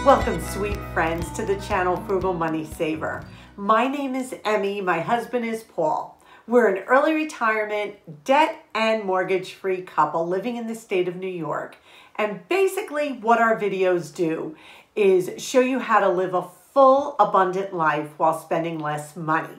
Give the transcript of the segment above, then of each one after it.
Welcome, sweet friends, to the channel Frugal Money Saver. My name is Emmy. My husband is Paul. We're an early retirement, debt and mortgage-free couple living in the state of New York. And basically what our videos do is show you how to live a full, abundant life while spending less money.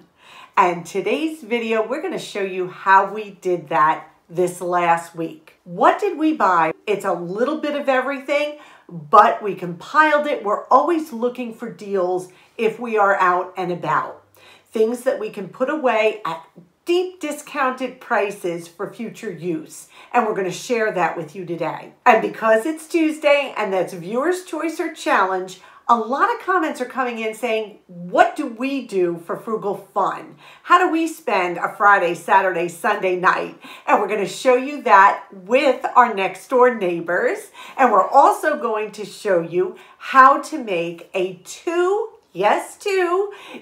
And today's video, we're going to show you how we did that this last week. What did we buy? It's a little bit of everything, but we compiled it. We're always looking for deals if we are out and about. Things that we can put away at deep discounted prices for future use. And we're going to share that with you today. And because it's Tuesday and that's Viewer's Choice or Challenge, a lot of comments are coming in saying, what do we do for frugal fun? How do we spend a Friday, Saturday, Sunday night? And we're going to show you that with our next door neighbors. And we're also going to show you how to make a two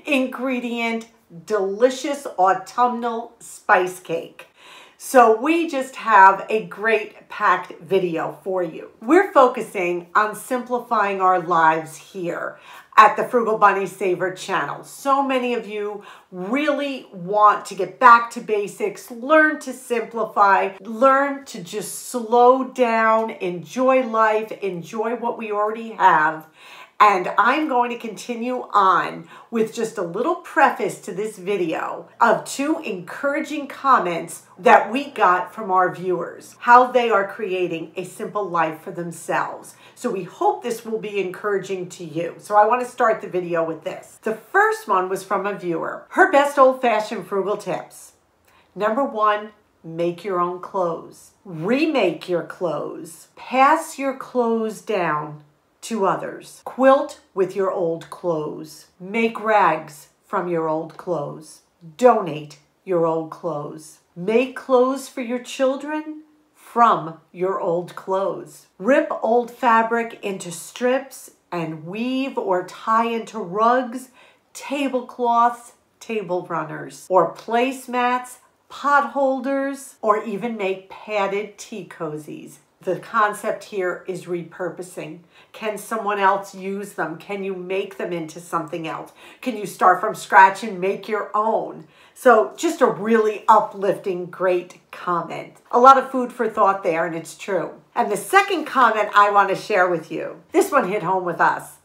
ingredient delicious autumnal spice cake. So we just have a great packed video for you. We're focusing on simplifying our lives here at the Frugal Money Saver channel. So many of you really want to get back to basics, learn to simplify, learn to just slow down, enjoy life, enjoy what we already have. And I'm going to continue on with just a little preface to this video of two encouraging comments that we got from our viewers, how they are creating a simple life for themselves. So we hope this will be encouraging to you. So I want to start the video with this. The first one was from a viewer. Her best old-fashioned frugal tips. Number one, make your own clothes. Remake your clothes. Pass your clothes down to others. Quilt with your old clothes. Make rags from your old clothes. Donate your old clothes. Make clothes for your children from your old clothes. Rip old fabric into strips and weave or tie into rugs, tablecloths, table runners, or placemats, pot holders, or even make padded tea cozies. The concept here is repurposing. Can someone else use them? Can you make them into something else? Can you start from scratch and make your own? So just a really uplifting, great comment. A lot of food for thought there, and it's true. And the second comment I want to share with you, this one hit home with us.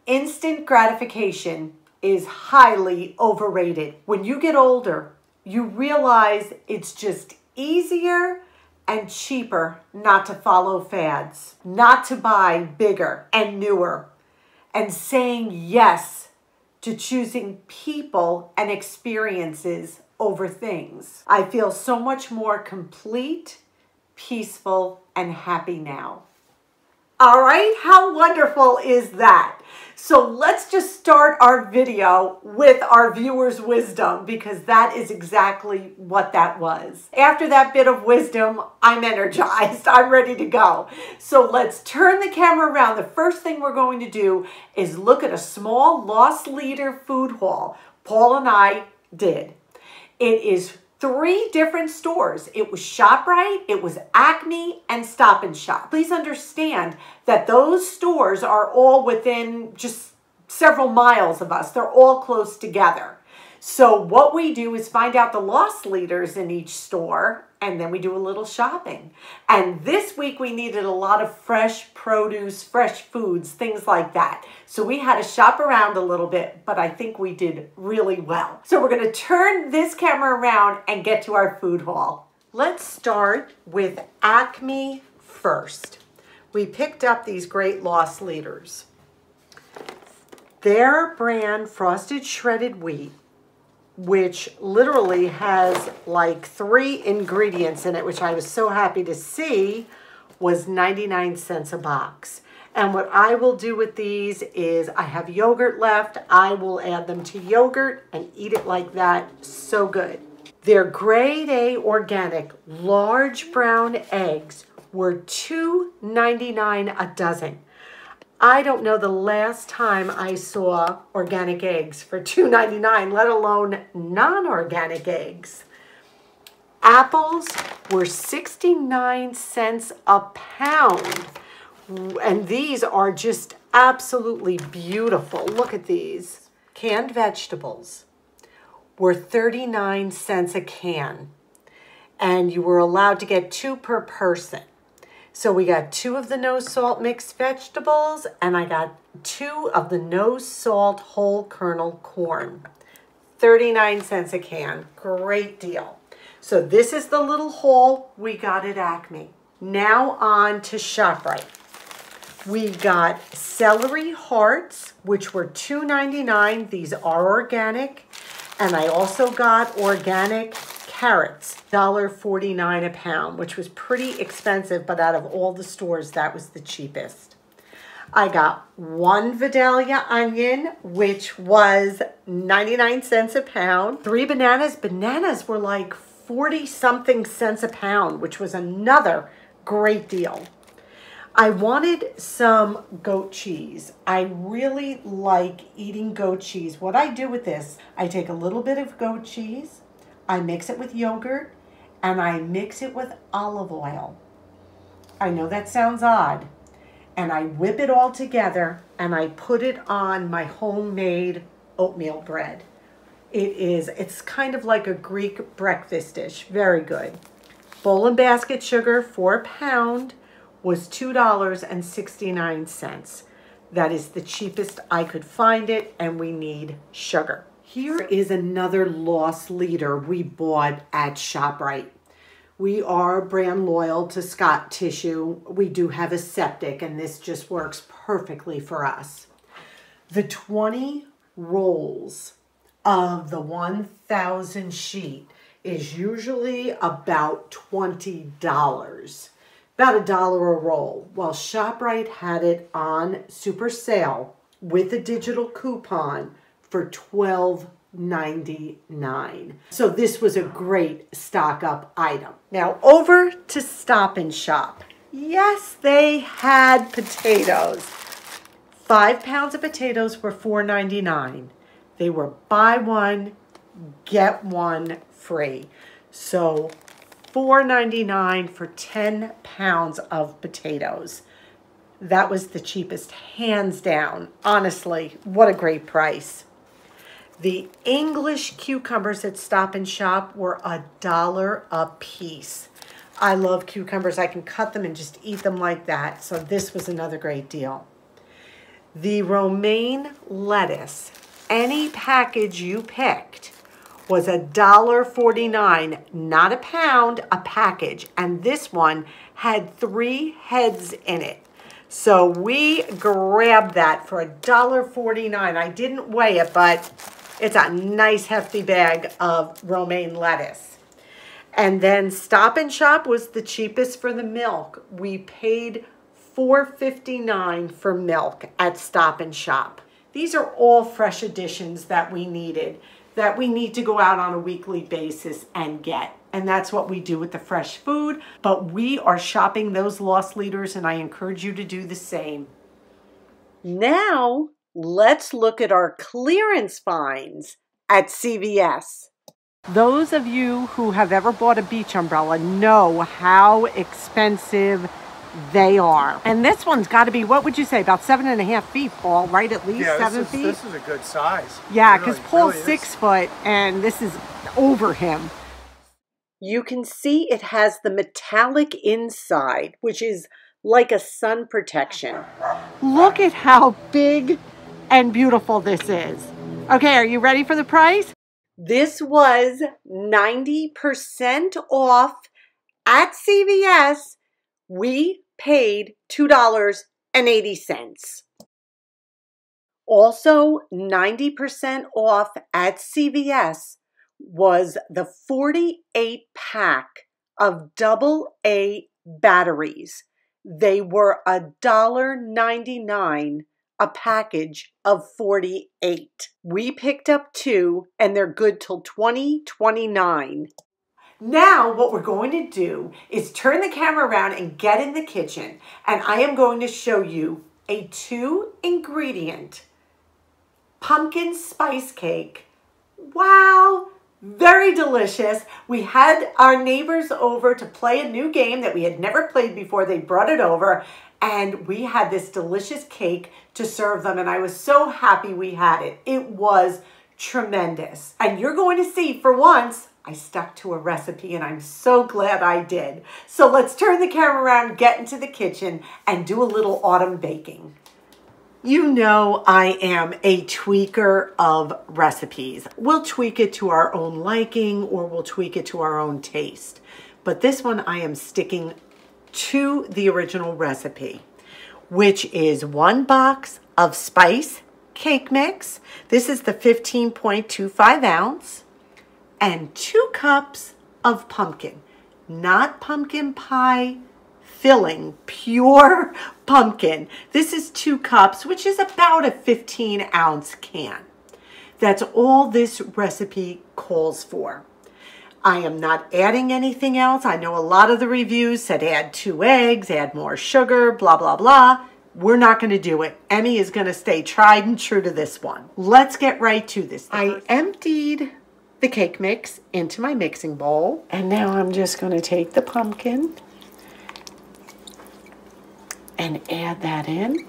Instant gratification is highly overrated. When you get older, you realize it's just easier and cheaper not to follow fads, not to buy bigger and newer, and saying yes to choosing people and experiences over things. I feel so much more complete, peaceful, and happy now. All right, how wonderful is that? So let's just start our video with our viewers' wisdom, because that is exactly what that was. After that bit of wisdom, I'm energized. I'm ready to go. So let's turn the camera around. The first thing we're going to do is look at a small loss leader food haul Paul and I did. It is 3 different stores. It was ShopRite, it was Acme, and Stop and Shop. Please understand that those stores are all within just several miles of us. They're all close together. So what we do is find out the loss leaders in each store, and then we do a little shopping. And this week we needed a lot of fresh produce, fresh foods, things like that. So we had to shop around a little bit, but I think we did really well. So we're going to turn this camera around and get to our food haul. Let's start with Acme first. We picked up these great loss leaders. Their brand Frosted Shredded Wheat, which literally has like 3 ingredients in it, which I was so happy to see, was 99 cents a box. And what I will do with these is I have yogurt left. I will add them to yogurt and eat it like that. So good. Their grade A organic large brown eggs were $2.99 a dozen. I don't know the last time I saw organic eggs for $2.99, let alone non-organic eggs. Apples were 69 cents a pound. And these are just absolutely beautiful. Look at these. Canned vegetables were 39 cents a can, and you were allowed to get 2 per person. So we got 2 of the no salt mixed vegetables, and I got 2 of the no salt whole kernel corn. 39 cents a can. Great deal. So this is the little haul we got at Acme. Now on to ShopRite. We got celery hearts, which were $2.99. These are organic. And I also got organic carrots, $1.49 a pound, which was pretty expensive, but out of all the stores, that was the cheapest. I got 1 Vidalia onion, which was 99 cents a pound. 3 bananas. Bananas were like 40-something cents a pound, which was another great deal. I wanted some goat cheese. I really like eating goat cheese. What I do with this, I take a little bit of goat cheese, I mix it with yogurt, and I mix it with olive oil. I know that sounds odd. And I whip it all together and I put it on my homemade oatmeal bread. It's kind of like a Greek breakfast dish. Very good. Bowl and basket sugar for a pound was $2.69. That is the cheapest I could find it, and we need sugar. Here is another loss leader we bought at ShopRite. We are brand loyal to Scott Tissue. We do have a septic, and this just works perfectly for us. The 20 rolls of the 1,000 sheet is usually about $20. About $1 a roll. Well, ShopRite had it on super sale with a digital coupon for $12.99. So this was a great stock up item. Now over to Stop and Shop. Yes, they had potatoes. 5 pounds of potatoes were $4.99. They were buy one, get one free. So $4.99 for 10 pounds of potatoes. That was the cheapest, hands down. Honestly, what a great price. The English cucumbers at Stop and Shop were $1 a piece. I love cucumbers. I can cut them and just eat them like that. So this was another great deal. The romaine lettuce, any package you picked, was $1.49, not a pound, a package. And this one had 3 heads in it. So we grabbed that for $1.49. I didn't weigh it, but it's a nice hefty bag of romaine lettuce. And then Stop and Shop was the cheapest for the milk. We paid $4.59 for milk at Stop and Shop. These are all fresh additions that we needed, that we need to go out on a weekly basis and get. And that's what we do with the fresh food. But we are shopping those loss leaders, and I encourage you to do the same. Now, let's look at our clearance finds at CVS. Those of you who have ever bought a beach umbrella know how expensive they are. And this one's got to be, what would you say, about 7.5 feet, Paul, right? At least 7 feet? This is a good size. Yeah, because Paul's 6 foot and this is over him. You can see it has the metallic inside, which is like a sun protection. Look at how big and beautiful this is. Okay, are you ready for the price? This was 90% off at CVS. We paid $2.80. Also, 90% off at CVS was the 48 pack of AA batteries. They were $1.99 a package of 48. We picked up 2 and they're good till 2029. Now what we're going to do is turn the camera around and get in the kitchen, and I am going to show you a 2-ingredient pumpkin spice cake. Wow, Very delicious. We had our neighbors over to play a new game that we had never played before. They brought it over and we had this delicious cake to serve them, and I was so happy we had it. It was tremendous. And you're going to see, for once, I stuck to a recipe, and I'm so glad I did. So let's turn the camera around, get into the kitchen, and do a little autumn baking. You know I am a tweaker of recipes. We'll tweak it to our own liking, or we'll tweak it to our own taste. But this one I am sticking to the original recipe, which is 1 box of spice cake mix. This is the 15.25 ounce, and 2 cups of pumpkin, not pumpkin pie filling, pure pumpkin. This is 2 cups, which is about a 15-ounce can. That's all this recipe calls for. I am not adding anything else. I know a lot of the reviews said add 2 eggs, add more sugar, blah, blah, blah. We're not going to do it. Emmy is going to stay tried and true to this one. Let's get right to this. I emptied the cake mix into my mixing bowl, and now I'm just going to take the pumpkin and add that in.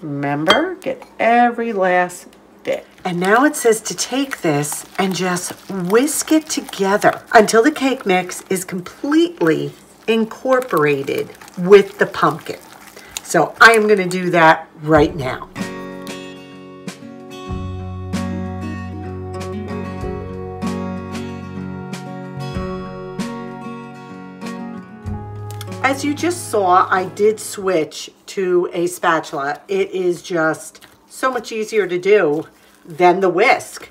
Remember, get every last bit. And now it says to take this and just whisk it together until the cake mix is completely incorporated with the pumpkin. So I am going to do that right now. As you just saw, I did switch to a spatula. It is just so much easier to do than the whisk.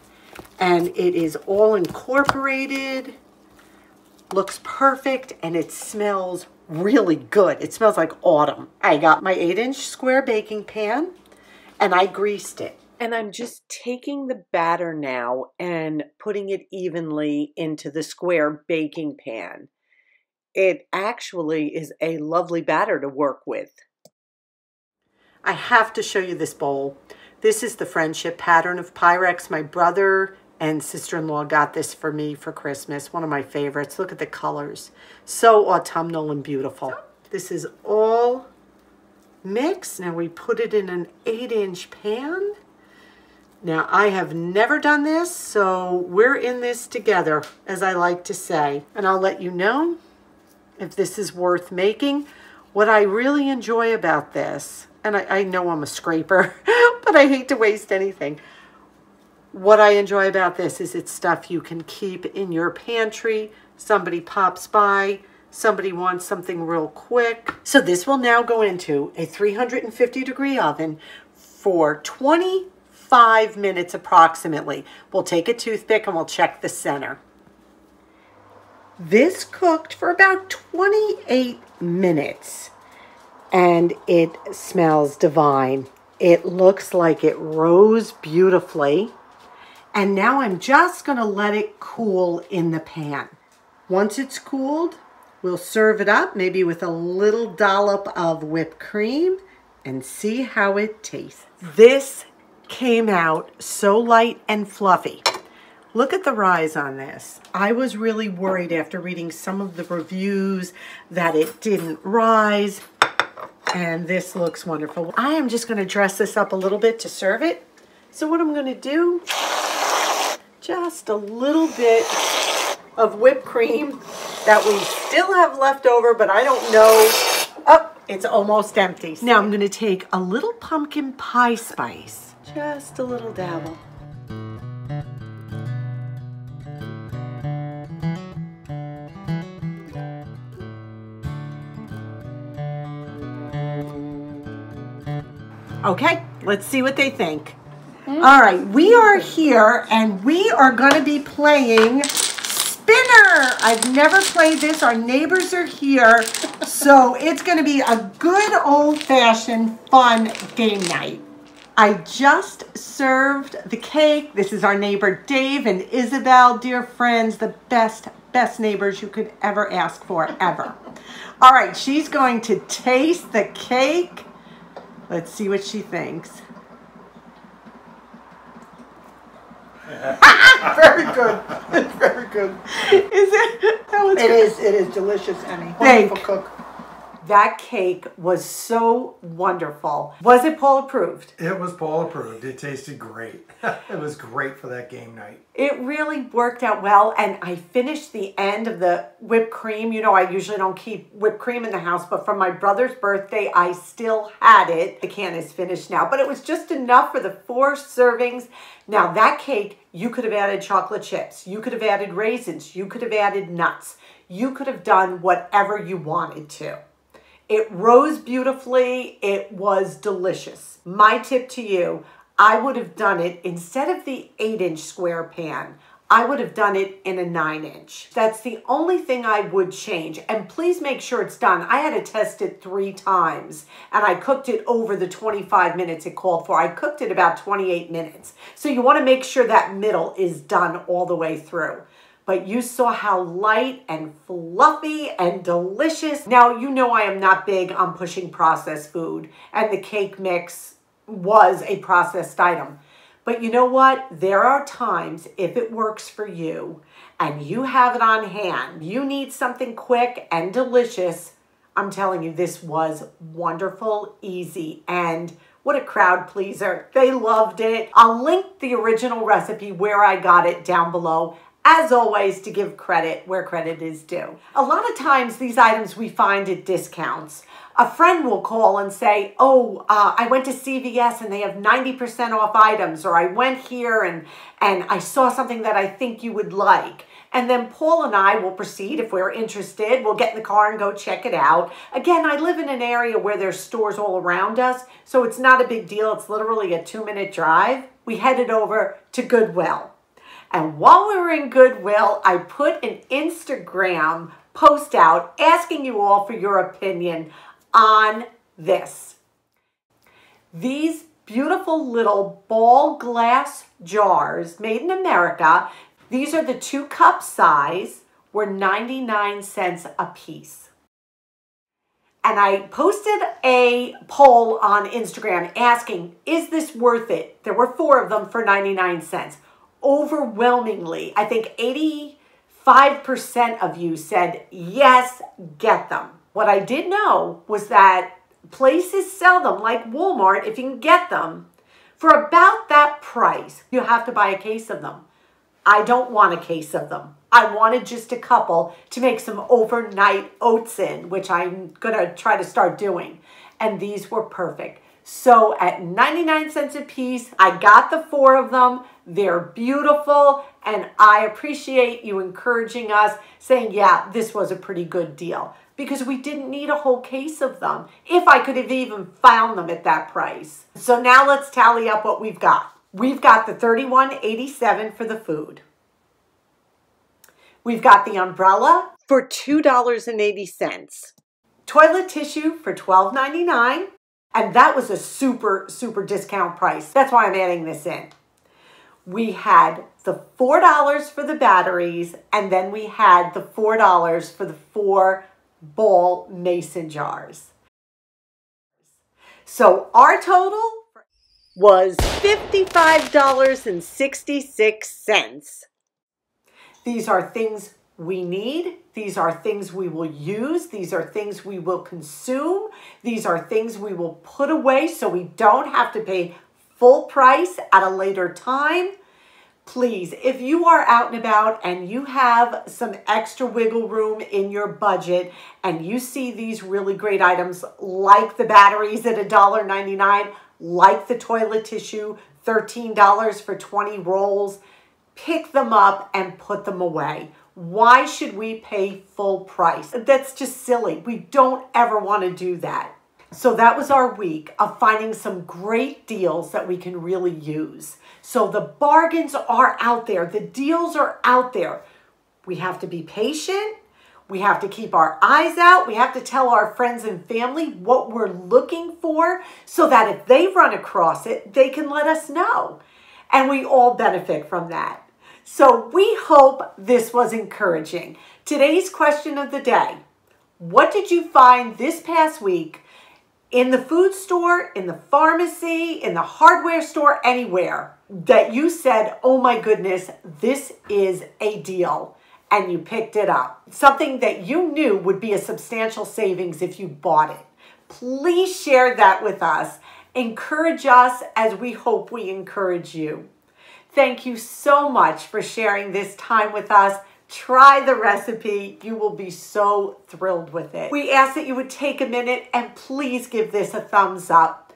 And it is all incorporated, looks perfect, and it smells really good. It smells like autumn. I got my 8-inch square baking pan and I greased it. And I'm just taking the batter now and putting it evenly into the square baking pan. It actually is a lovely batter to work with. I have to show you this bowl. This is the friendship pattern of Pyrex. My brother and sister-in-law got this for me for Christmas. One of my favorites. Look at the colors. So autumnal and beautiful. This is all mixed. Now we put it in an 8-inch pan. Now I have never done this, so we're in this together, as I like to say. And I'll let you know if this is worth making. What I really enjoy about this, and I know I'm a scraper, but I hate to waste anything. What I enjoy about this is it's stuff you can keep in your pantry. Somebody pops by, somebody wants something real quick. So this will now go into a 350-degree oven for 25 minutes approximately. We'll take a toothpick and we'll check the center. This cooked for about 28 minutes and it smells divine. It looks like it rose beautifully. And now I'm just going to let it cool in the pan. Once it's cooled, we'll serve it up, maybe with a little dollop of whipped cream, and see how it tastes. This came out so light and fluffy. Look at the rise on this. I was really worried after reading some of the reviews that it didn't rise, and this looks wonderful. I am just going to dress this up a little bit to serve it. So what I'm going to do, just a little bit of whipped cream that we still have left over, but I don't know. Oh, it's almost empty. Now I'm going to take a little pumpkin pie spice, just a little dabble. Okay, let's see what they think. All right, we are here and we are going to be playing Spinner. I've never played this. Our neighbors are here. So it's going to be a good old-fashioned fun game night. I just served the cake. This is our neighbor Dave and Isabel, dear friends, the best neighbors you could ever ask for, ever. All right, she's going to taste the cake. Let's see what she thinks. Very good. It's very good. Is it? It is delicious, Emmy. Wonderful cook. That cake was so wonderful. Was it Paul approved? It was Paul approved. It tasted great. It was great for that game night. It really worked out well, and I finished the end of the whipped cream. You know, I usually don't keep whipped cream in the house, but for my brother's birthday, I still had it. The can is finished now, but it was just enough for the 4 servings. Now, that cake, you could have added chocolate chips. You could have added raisins. You could have added nuts. You could have done whatever you wanted to. It rose beautifully. It was delicious. My tip to you, I would have done it, instead of the 8-inch square pan, I would have done it in a 9-inch. That's the only thing I would change. And please make sure it's done. I had to test it 3 times, and I cooked it over the 25 minutes it called for. I cooked it about 28 minutes. So you want to make sure that middle is done all the way through. But you saw how light and fluffy and delicious. Now, you know I am not big on pushing processed food, and the cake mix was a processed item. But you know what? There are times, if it works for you and you have it on hand, you need something quick and delicious, I'm telling you, this was wonderful, easy, and what a crowd pleaser. They loved it. I'll link the original recipe where I got it down below. As always, to give credit where credit is due. A lot of times these items we find at discounts. A friend will call and say, oh, I went to CVS and they have 90% off items, or I went here and I saw something that I think you would like. And then Paul and I will proceed, if we're interested, we'll get in the car and go check it out. Again, I live in an area where there's stores all around us, so it's not a big deal. It's literally a 2-minute drive. We headed over to Goodwill. And while we were in Goodwill, I put an Instagram post out asking you all for your opinion on this. These beautiful little ball glass jars made in America, these are the 2-cup size, were 99 cents a piece. And I posted a poll on Instagram asking, is this worth it? There were 4 of them for 99 cents. Overwhelmingly, I think 85% of you said, yes, get them. What I did know was that places sell them, like Walmart, if you can get them, for about that price. You have to buy a case of them. I don't want a case of them. I wanted just a couple to make some overnight oats in, which I'm going to try to start doing. And these were perfect. So at 99 cents a piece, I got the 4 of them. They're beautiful, and I appreciate you encouraging us, saying, yeah, this was a pretty good deal, because we didn't need a whole case of them, if I could have even found them at that price. So now let's tally up what we've got. We've got the $31.87 for the food. We've got the umbrella for $2.80. Toilet tissue for $12.99. And that was a super, super discount price. That's why I'm adding this in. We had the $4 for the batteries, and then we had the $4 for the 4 ball mason jars. So our total was $55.66. These are things we need. These are things we will use. These are things we will consume. These are things we will put away so we don't have to pay full price at a later time. Please, if you are out and about and you have some extra wiggle room in your budget and you see these really great items like the batteries at $1.99, like the toilet tissue, $13 for 20 rolls, pick them up and put them away. Why should we pay full price? That's just silly. We don't ever want to do that. So that was our week of finding some great deals that we can really use. So the bargains are out there. The deals are out there. We have to be patient. We have to keep our eyes out. We have to tell our friends and family what we're looking for so that if they run across it, they can let us know. And we all benefit from that. So we hope this was encouraging. Today's question of the day: what did you find this past week in the food store, in the pharmacy, in the hardware store, anywhere that you said, oh my goodness, this is a deal, and you picked it up. Something that you knew would be a substantial savings if you bought it. Please share that with us. Encourage us as we hope we encourage you. Thank you so much for sharing this time with us. Try the recipe. You will be so thrilled with it. We ask that you would take a minute and please give this a thumbs up.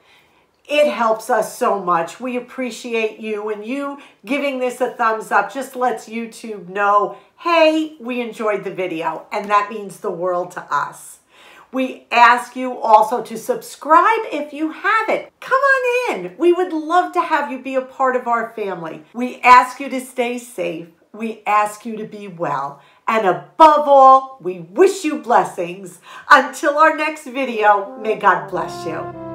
It helps us so much. We appreciate you, and you giving this a thumbs up just lets YouTube know, hey, we enjoyed the video, and that means the world to us. We ask you also to subscribe if you haven't. Come on in. We would love to have you be a part of our family. We ask you to stay safe. We ask you to be well. And above all, we wish you blessings. Until our next video, may God bless you.